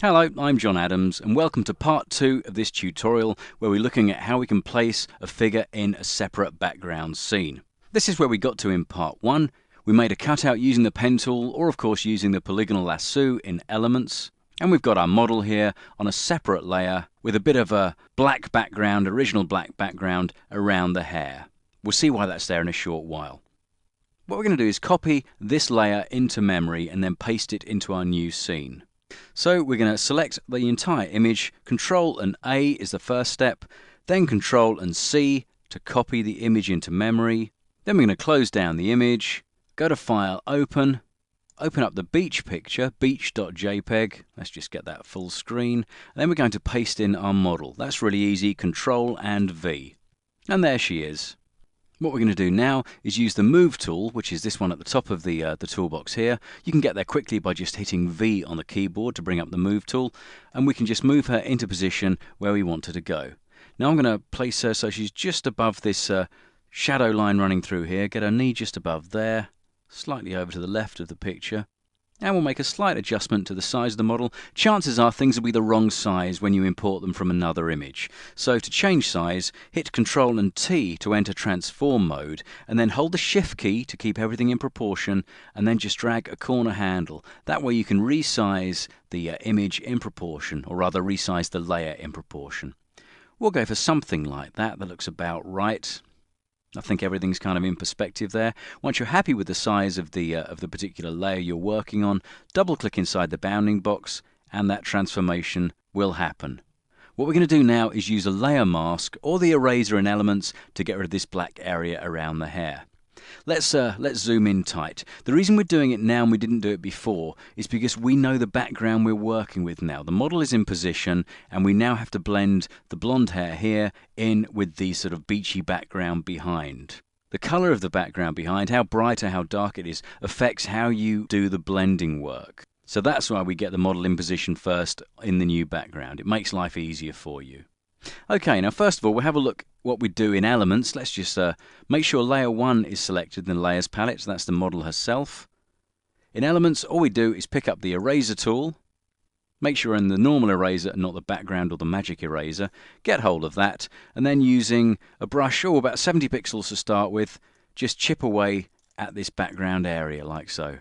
Hello, I'm John Adams and welcome to part 2 of this tutorial where we're looking at how we can place a figure in a separate background scene. This is where we got to in part 1. We made a cutout using the pen tool or of course using the polygonal lasso in Elements. And we've got our model here on a separate layer with a bit of a black background, original black background around the hair. We'll see why that's there in a short while. What we're going to do is copy this layer into memory and then paste it into our new scene. So we're going to select the entire image. Control and A is the first step, then Control and C to copy the image into memory. Then we're going to close down the image, go to File, Open up the beach picture, beach.jpg. Let's just get that full screen. And then we're going to paste in our model. That's really easy, Control and V. And there she is. What we're going to do now is use the Move tool, which is this one at the top of the toolbox here. You can get there quickly by just hitting V on the keyboard to bring up the Move tool, and we can just move her into position where we want her to go. Now I'm going to place her so she's just above this shadow line running through here. Get her knee just above there, slightly over to the left of the picture. And we'll make a slight adjustment to the size of the model. Chances are things will be the wrong size when you import them from another image. So to change size, hit Ctrl and T to enter transform mode, and then hold the Shift key to keep everything in proportion, and then just drag a corner handle. That way you can resize the image in proportion, or rather resize the layer in proportion. We'll go for something like that. That looks about right. I think everything's kind of in perspective there. Once you're happy with the size of the particular layer you're working on, double-click inside the bounding box and that transformation will happen. What we're going to do now is use a layer mask or the eraser in Elements to get rid of this black area around the hair. Let's zoom in tight. The reason we're doing it now and we didn't do it before is because we know the background we're working with now. The model is in position and we now have to blend the blonde hair here in with the sort of beachy background behind. The color of the background behind, how bright or how dark it is, affects how you do the blending work. So that's why we get the model in position first in the new background. It makes life easier for you. Okay, now first of all, we'll have a look what we do in Elements. Let's just make sure Layer 1 is selected in the Layers palette, so that's the model herself. In Elements, all we do is pick up the Eraser tool, make sure in the normal eraser and not the background or the magic eraser, get hold of that, and then using a brush, about 70 pixels to start with, just chip away at this background area like so.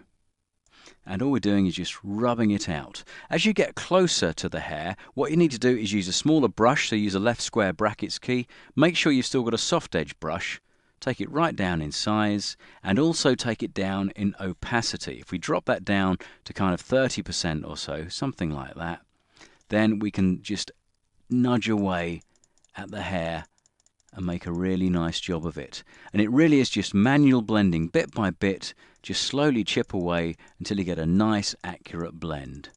And all we're doing is just rubbing it out. As you get closer to the hair, what you need to do is use a smaller brush, so use a left square brackets key. Make sure you've still got a soft edge brush. Take it right down in size, and also take it down in opacity. If we drop that down to kind of 30% or so, something like that, then we can just nudge away at the hair and make a really nice job of it. And it really is just manual blending, bit by bit, just slowly chip away until you get a nice accurate blend.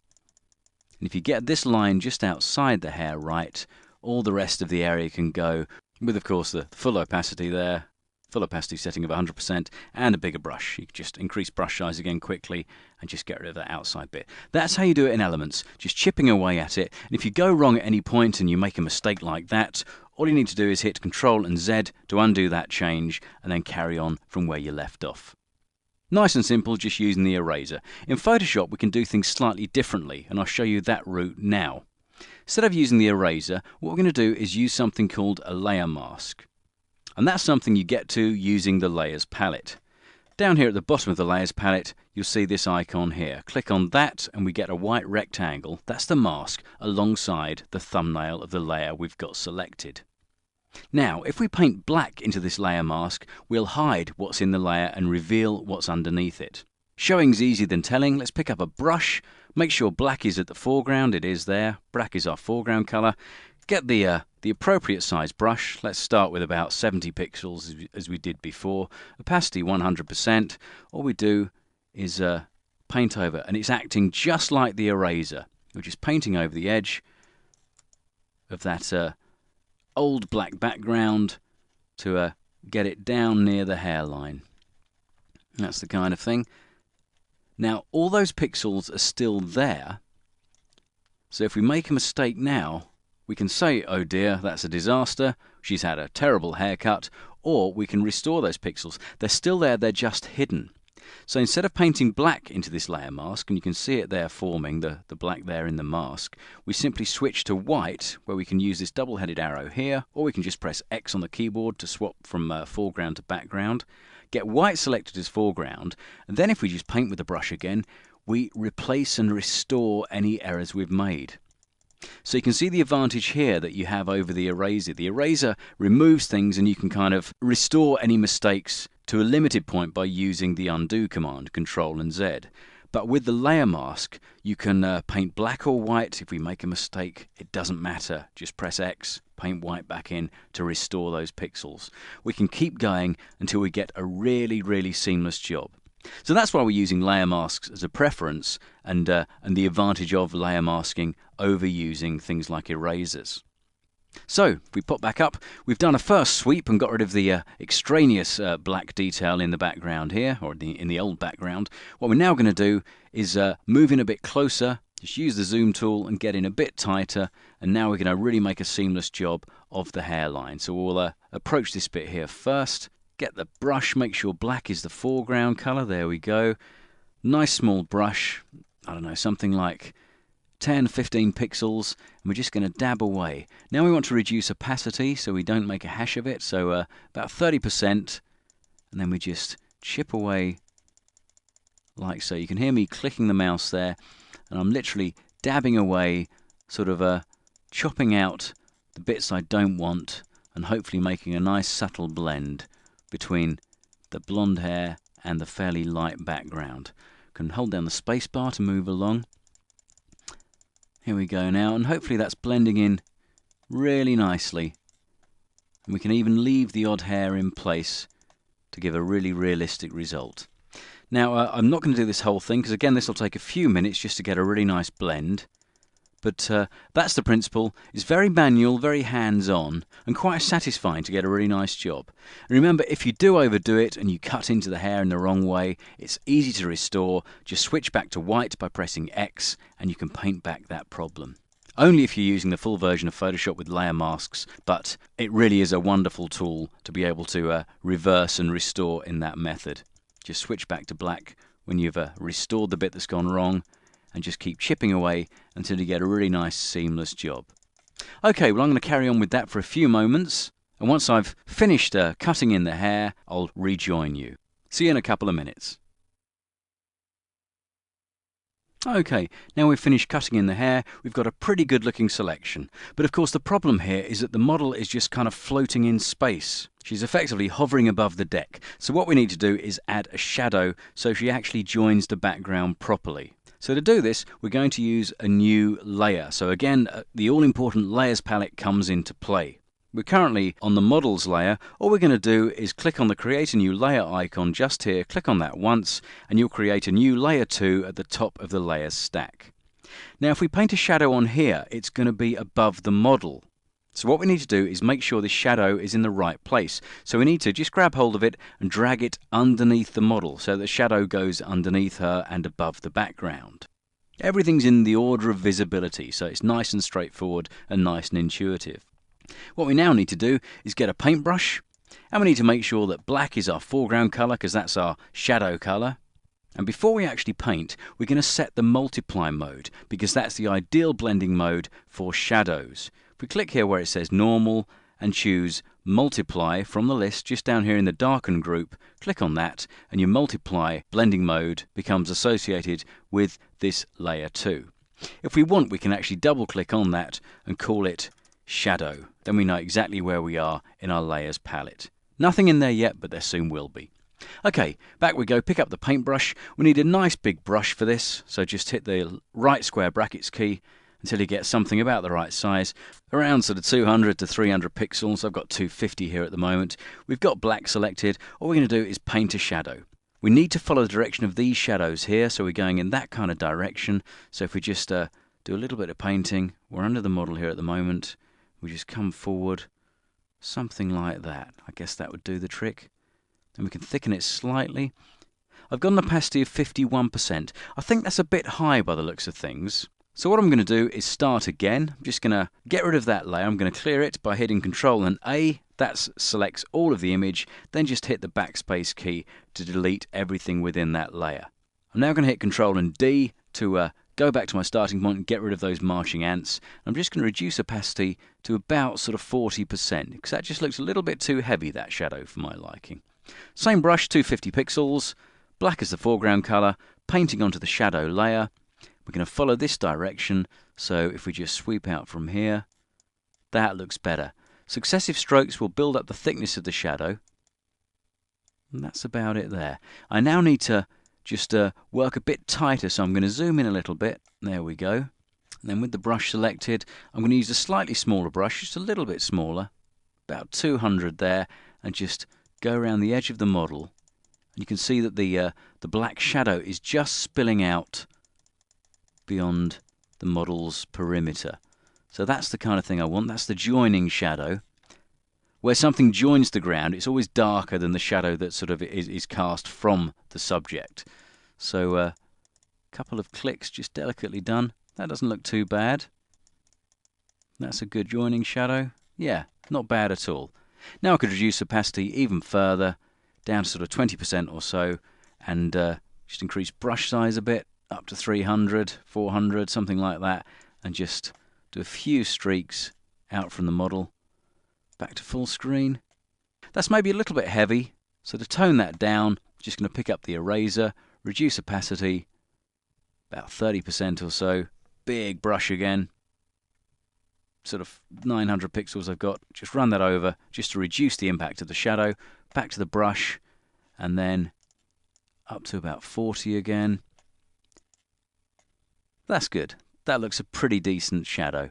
And if you get this line just outside the hair right, all the rest of the area can go with, of course, the full opacity there, full opacity setting of 100%, and a bigger brush. You can just increase brush size again quickly and just get rid of that outside bit. That's how you do it in Elements, just chipping away at it. And if you go wrong at any point and you make a mistake like that, all you need to do is hit Ctrl and Z to undo that change and then carry on from where you left off. Nice and simple, just using the eraser. In Photoshop, we can do things slightly differently, and I'll show you that route now. Instead of using the eraser, what we're going to do is use something called a layer mask. And that's something you get to using the Layers palette. Down here at the bottom of the Layers palette, you'll see this icon here. Click on that and we get a white rectangle. That's the mask alongside the thumbnail of the layer we've got selected. Now, if we paint black into this layer mask, we'll hide what's in the layer and reveal what's underneath it. Showing's easier than telling. Let's pick up a brush. Make sure black is at the foreground. It is there. Black is our foreground color. Get the appropriate size brush. Let's start with about 70 pixels as we did before. Opacity 100%. All we do is paint over, and it's acting just like the eraser. We're just painting over the edge of that old black background to get it down near the hairline. That's the kind of thing. Now, all those pixels are still there, so if we make a mistake now, we can say, oh dear, that's a disaster, she's had a terrible haircut, or we can restore those pixels. They're still there, they're just hidden. So instead of painting black into this layer mask, and you can see it there forming, the black there in the mask, we simply switch to white, where we can use this double-headed arrow here, or we can just press X on the keyboard to swap from foreground to background. Get white selected as foreground, and then if we just paint with the brush again, we replace and restore any errors we've made. So you can see the advantage here that you have over the eraser. The eraser removes things and you can kind of restore any mistakes to a limited point by using the undo command, Control and Z. But with the layer mask, you can paint black or white. If we make a mistake, it doesn't matter. Just press X, paint white back in to restore those pixels. We can keep going until we get a really, really seamless job. So that's why we're using layer masks as a preference, and the advantage of layer masking over using things like erasers. So, if we pop back up, we've done a first sweep and got rid of the extraneous black detail in the background here, or in the old background. What we're now going to do is move in a bit closer, just use the zoom tool and get in a bit tighter, and now we're going to really make a seamless job of the hairline. So we'll approach this bit here first. Get the brush, make sure black is the foreground colour, there we go. Nice small brush, I don't know, something like 10, 15 pixels, and we're just going to dab away. Now we want to reduce opacity so we don't make a hash of it, so about 30%, and then we just chip away like so. You can hear me clicking the mouse there, and I'm literally dabbing away, sort of chopping out the bits I don't want, and hopefully making a nice subtle blend between the blonde hair and the fairly light background. Can hold down the space bar to move along. Here we go now, and hopefully that's blending in really nicely. And we can even leave the odd hair in place to give a really realistic result. Now I'm not going to do this whole thing because again this will take a few minutes just to get a really nice blend. But that's the principle. It's very manual, very hands-on, and quite satisfying to get a really nice job. And remember, if you do overdo it and you cut into the hair in the wrong way, it's easy to restore. Just switch back to white by pressing X, and you can paint back that problem. Only if you're using the full version of Photoshop with layer masks, but it really is a wonderful tool to be able to reverse and restore in that method. Just switch back to black when you've restored the bit that's gone wrong, and just keep chipping away until you get a really nice seamless job. Okay, well I'm going to carry on with that for a few moments, and once I've finished cutting in the hair, I'll rejoin you. See you in a couple of minutes. Okay, now we've finished cutting in the hair, we've got a pretty good looking selection. But of course the problem here is that the model is just kind of floating in space. She's effectively hovering above the deck. So what we need to do is add a shadow so she actually joins the background properly. So to do this, we're going to use a new layer. So again, the all-important layers palette comes into play. We're currently on the models layer. All we're going to do is click on the create a new layer icon just here, click on that once, and you'll create a new layer 2 at the top of the layers stack. Now if we paint a shadow on here, it's going to be above the model. So what we need to do is make sure the shadow is in the right place. So we need to just grab hold of it and drag it underneath the model so the shadow goes underneath her and above the background. Everything's in the order of visibility, so it's nice and straightforward and nice and intuitive. What we now need to do is get a paintbrush, and we need to make sure that black is our foreground colour because that's our shadow colour. And before we actually paint, we're going to set the multiply mode because that's the ideal blending mode for shadows. If we click here where it says normal and choose multiply from the list just down here in the darken group, click on that and your multiply blending mode becomes associated with this layer 2. If we want, we can actually double click on that and call it shadow. Then we know exactly where we are in our layers palette. Nothing in there yet, but there soon will be. Okay, back we go, pick up the paintbrush. We need a nice big brush for this, so just hit the right square brackets key until you get something about the right size, around sort of 200 to 300 pixels. I've got 250 here at the moment. We've got black selected. All we're going to do is paint a shadow. We need to follow the direction of these shadows here, so we're going in that kind of direction. So if we just do a little bit of painting, we're under the model here at the moment. We just come forward, something like that. I guess that would do the trick. And we can thicken it slightly. I've got an opacity of 51%. I think that's a bit high by the looks of things. So what I'm going to do is start again. I'm just going to get rid of that layer. I'm going to clear it by hitting Control and A. That selects all of the image, then just hit the backspace key to delete everything within that layer. I'm now going to hit Control and D to go back to my starting point and get rid of those marching ants. I'm just going to reduce opacity to about sort of 40%, because that just looks a little bit too heavy, that shadow, for my liking. Same brush, 250 pixels, black as the foreground colour, painting onto the shadow layer. We're going to follow this direction, so if we just sweep out from here, that looks better. Successive strokes will build up the thickness of the shadow, and that's about it there. I now need to just work a bit tighter, so I'm going to zoom in a little bit. There we go. And then with the brush selected, I'm going to use a slightly smaller brush, just a little bit smaller, about 200 there, and just go around the edge of the model. And you can see that the black shadow is just spilling out beyond the model's perimeter. So that's the kind of thing I want. That's the joining shadow. Where something joins the ground, it's always darker than the shadow that sort of is cast from the subject. So a couple of clicks, just delicately done. That doesn't look too bad. That's a good joining shadow. Yeah, not bad at all. Now I could reduce opacity even further, down to sort of 20% or so, and just increase brush size a bit, up to 300, 400, something like that, and just do a few streaks out from the model. Back to full screen. That's maybe a little bit heavy, so to tone that down, I'm just going to pick up the eraser, reduce opacity, about 30% or so, big brush again, sort of 900 pixels I've got, just run that over, just to reduce the impact of the shadow, back to the brush, and then up to about 40 again. That's good. That looks a pretty decent shadow.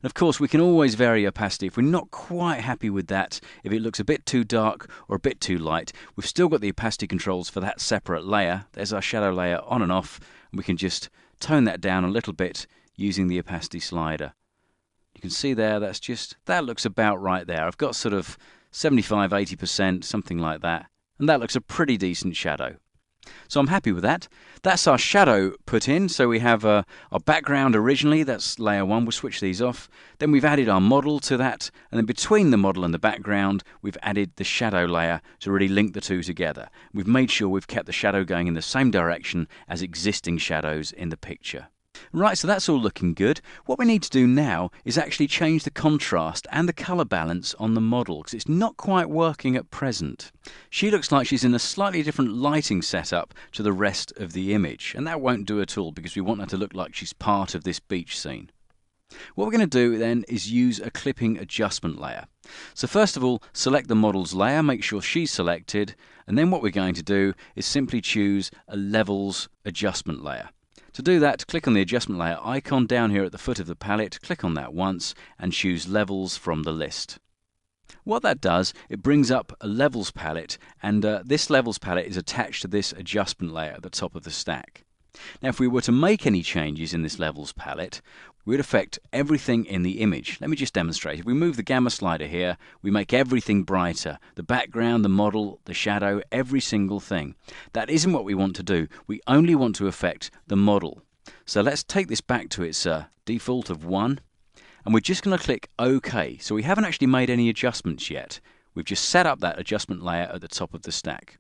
And of course, we can always vary opacity if we're not quite happy with that. If it looks a bit too dark or a bit too light, we've still got the opacity controls for that separate layer. There's our shadow layer on and off, and we can just tone that down a little bit using the opacity slider. You can see there, that looks about right there. I've got sort of 75, 80%, something like that, and that looks a pretty decent shadow. So I'm happy with that. That's our shadow put in. So we have our background originally, that's layer 1. We'll switch these off. Then we've added our model to that, and then between the model and the background, we've added the shadow layer to really link the two together. We've made sure we've kept the shadow going in the same direction as existing shadows in the picture. Right, so that's all looking good. What we need to do now is actually change the contrast and the colour balance on the model, because it's not quite working at present. She looks like she's in a slightly different lighting setup to the rest of the image, and that won't do at all because we want her to look like she's part of this beach scene. What we're going to do then is use a clipping adjustment layer. So first of all, select the model's layer, make sure she's selected, and then what we're going to do is simply choose a levels adjustment layer. To do that, click on the adjustment layer icon down here at the foot of the palette, click on that once, and choose levels from the list. What that does, it brings up a levels palette, and this levels palette is attached to this adjustment layer at the top of the stack. Now if we were to make any changes in this levels palette, we'd affect everything in the image. Let me just demonstrate. If we move the gamma slider here, we make everything brighter. The background, the model, the shadow, every single thing. That isn't what we want to do. We only want to affect the model. So let's take this back to its default of 1. And we're just going to click OK. So we haven't actually made any adjustments yet. We've just set up that adjustment layer at the top of the stack.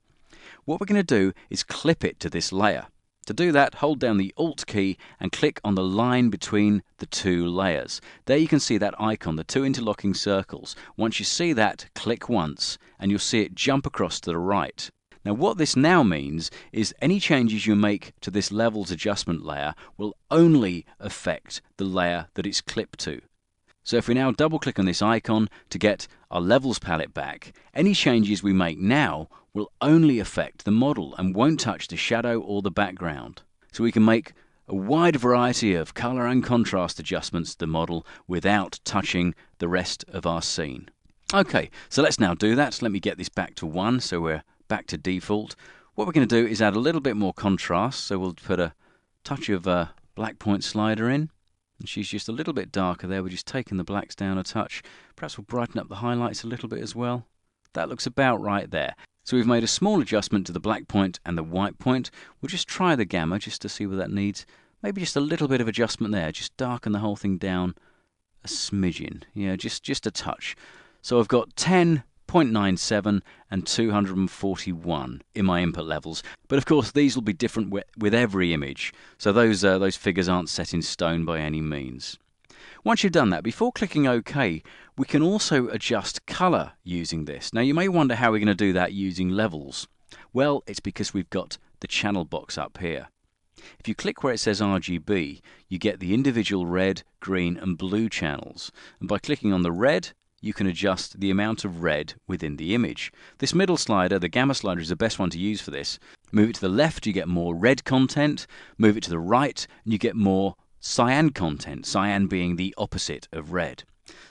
What we're going to do is clip it to this layer. To do that, hold down the Alt key and click on the line between the two layers. There you can see that icon, the two interlocking circles. Once you see that, click once and you'll see it jump across to the right. Now what this now means is any changes you make to this levels adjustment layer will only affect the layer that it's clipped to. So if we now double click on this icon to get our levels palette back, any changes we make now will only affect the model and won't touch the shadow or the background. So we can make a wide variety of colour and contrast adjustments to the model without touching the rest of our scene. Okay, so let's now do that. So let me get this back to 1, so we're back to default. What we're going to do is add a little bit more contrast, so we'll put a touch of black point slider in. And she's just a little bit darker there. We're just taking the blacks down a touch. Perhaps we'll brighten up the highlights a little bit as well. That looks about right there. So we've made a small adjustment to the black point and the white point. We'll just try the gamma just to see what that needs. Maybe just a little bit of adjustment there. Just darken the whole thing down a smidgen. Yeah, just a touch. So I've got 10 0.97 and 241 in my input levels. But of course these will be different with every image, so those figures aren't set in stone by any means. Once you've done that, before clicking OK, we can also adjust colour using this. Now you may wonder how we're going to do that using levels. Well, it's because we've got the channel box up here. If you click where it says RGB, you get the individual red, green and blue channels. And by clicking on the red, you can adjust the amount of red within the image. This middle slider, the gamma slider, is the best one to use for this. Move it to the left, you get more red content. Move it to the right, and you get more cyan content, cyan being the opposite of red.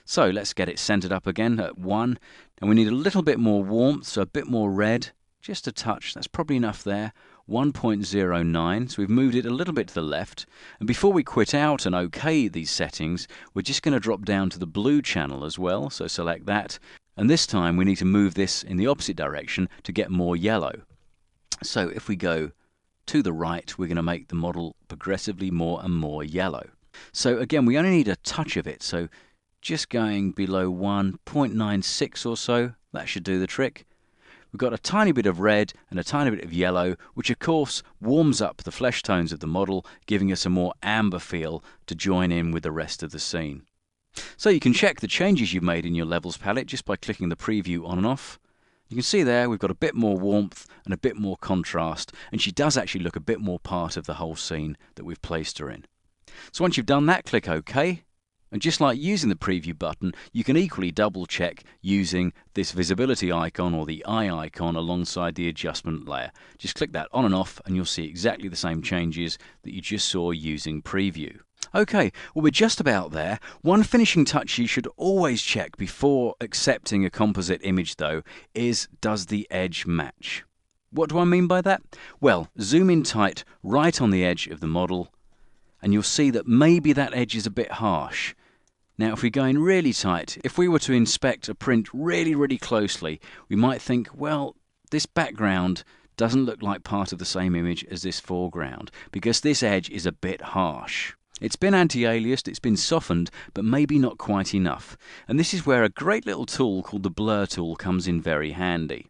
So let's get it centered up again at 1. And we need a little bit more warmth, so a bit more red, just a touch. That's probably enough there. 1.09, so we've moved it a little bit to the left. And before we quit out and OK these settings, we're just going to drop down to the blue channel as well, so select that. And this time we need to move this in the opposite direction to get more yellow. So if we go to the right, we're going to make the model progressively more and more yellow. So again, we only need a touch of it, so just going below 1.96 or so, that should do the trick. We've got a tiny bit of red and a tiny bit of yellow, which of course warms up the flesh tones of the model, giving us a more amber feel to join in with the rest of the scene. So you can check the changes you've made in your levels palette just by clicking the preview on and off. You can see there we've got a bit more warmth and a bit more contrast, and she does actually look a bit more part of the whole scene that we've placed her in. So once you've done that, click OK. And just like using the preview button, you can equally double check using this visibility icon or the eye icon alongside the adjustment layer. Just click that on and off and you'll see exactly the same changes that you just saw using preview. Okay, well we're just about there. One finishing touch you should always check before accepting a composite image though is, does the edge match? What do I mean by that? Well, zoom in tight right on the edge of the model and you'll see that maybe that edge is a bit harsh. Now if we go in really tight, if we were to inspect a print really closely, we might think, well, this background doesn't look like part of the same image as this foreground, because this edge is a bit harsh. It's been anti-aliased, it's been softened, but maybe not quite enough. And this is where a great little tool called the blur tool comes in very handy.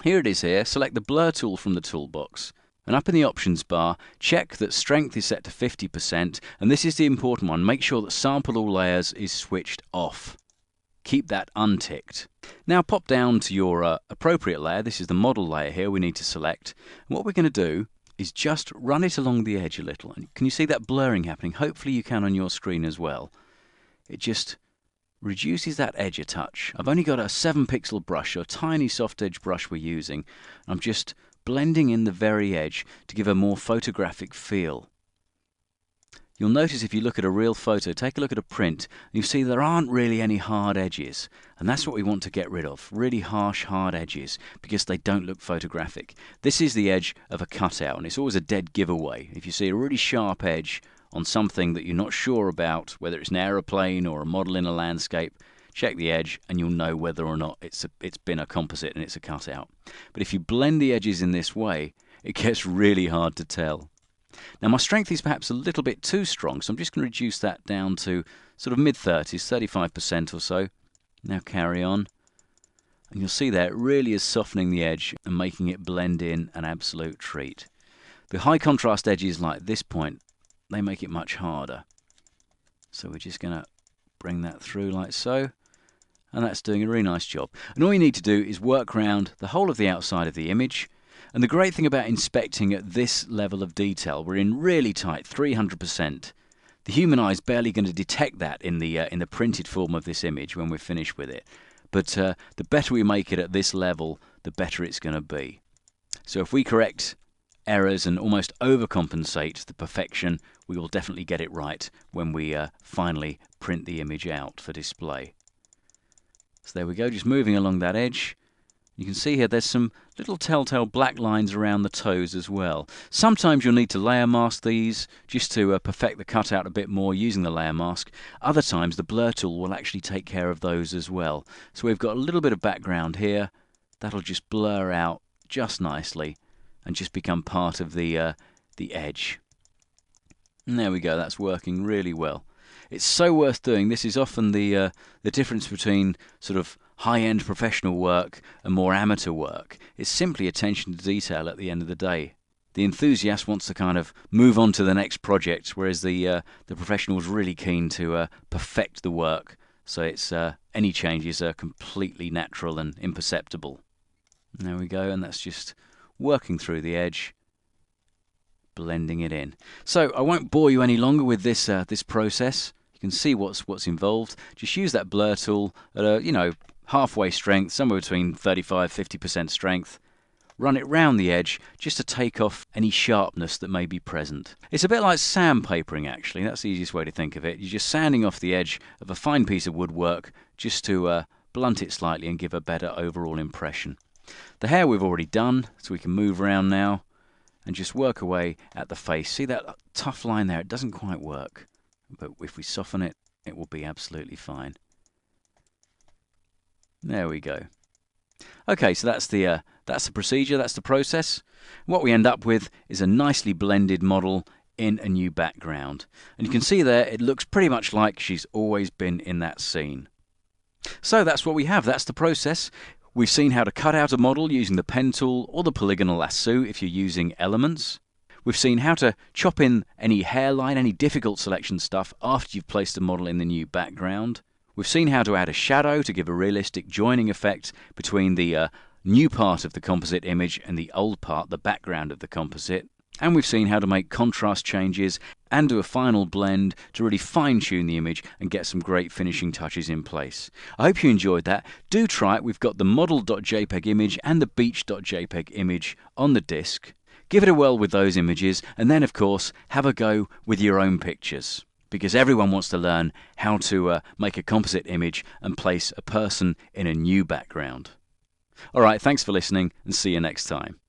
Here it is here, select the blur tool from the toolbox. And up in the options bar, check that strength is set to 50%, and this is the important one, make sure that sample all layers is switched off. Keep that unticked. Now pop down to your appropriate layer, this is the model layer here we need to select. And what we're going to do is just run it along the edge a little. And can you see that blurring happening? Hopefully you can on your screen as well. It just reduces that edge a touch. I've only got a 7 pixel brush, a tiny soft edge brush we're using. I'm just blending in the very edge to give a more photographic feel. You'll notice if you look at a real photo, take a look at a print, and you see there aren't really any hard edges. And that's what we want to get rid of, really harsh, hard edges, because they don't look photographic. This is the edge of a cutout, and it's always a dead giveaway. If you see a really sharp edge on something that you're not sure about, whether it's an aeroplane or a model in a landscape, check the edge and you'll know whether or not it's been a composite and it's a cutout. But if you blend the edges in this way, it gets really hard to tell. Now my strength is perhaps a little bit too strong, so I'm just going to reduce that down to sort of mid-30s, 35% or so. Now carry on. And you'll see there it really is softening the edge and making it blend in an absolute treat. The high contrast edges like this point, they make it much harder. So we're just going to bring that through like so. And that's doing a really nice job. And all you need to do is work around the whole of the outside of the image. And the great thing about inspecting at this level of detail, we're in really tight, 300%. The human eye is barely going to detect that in the printed form of this image when we're finished with it. But the better we make it at this level, the better it's going to be. So if we correct errors and almost overcompensate the perfection, we will definitely get it right when we finally print the image out for display. So there we go, just moving along that edge. You can see here there's some little telltale black lines around the toes as well. Sometimes you'll need to layer mask these just to perfect the cutout a bit more using the layer mask. Other times the blur tool will actually take care of those as well. So we've got a little bit of background here. That'll just blur out just nicely and just become part of the edge. And there we go, that's working really well. It's so worth doing. This is often the difference between sort of high-end professional work and more amateur work. It's simply attention to detail at the end of the day. The enthusiast wants to kind of move on to the next project, whereas the professional is really keen to perfect the work. So it's any changes are completely natural and imperceptible. There we go, and that's just working through the edge, blending it in. So I won't bore you any longer with this this process. You can see what's involved. Just use that blur tool at a halfway strength, somewhere between 35–50% strength. Run it round the edge just to take off any sharpness that may be present. It's a bit like sandpapering actually, that's the easiest way to think of it. You're just sanding off the edge of a fine piece of woodwork just to blunt it slightly and give a better overall impression. The hair we've already done, so we can move around now and just work away at the face. See that tough line there? It doesn't quite work, but if we soften it, it will be absolutely fine. There we go. Okay, so that's the procedure, that's the process. What we end up with is a nicely blended model in a new background. And you can see there, it looks pretty much like she's always been in that scene. So that's what we have, that's the process. We've seen how to cut out a model using the pen tool or the polygonal lasso if you're using elements. We've seen how to chop in any hairline, any difficult selection stuff after you've placed the model in the new background. We've seen how to add a shadow to give a realistic joining effect between the new part of the composite image and the old part, the background of the composite. And we've seen how to make contrast changes and do a final blend to really fine-tune the image and get some great finishing touches in place. I hope you enjoyed that. Do try it. We've got the model.jpg image and the beach.jpg image on the disk. Give it a whirl with those images and then, of course, have a go with your own pictures. Because everyone wants to learn how to make a composite image and place a person in a new background. Alright, thanks for listening and see you next time.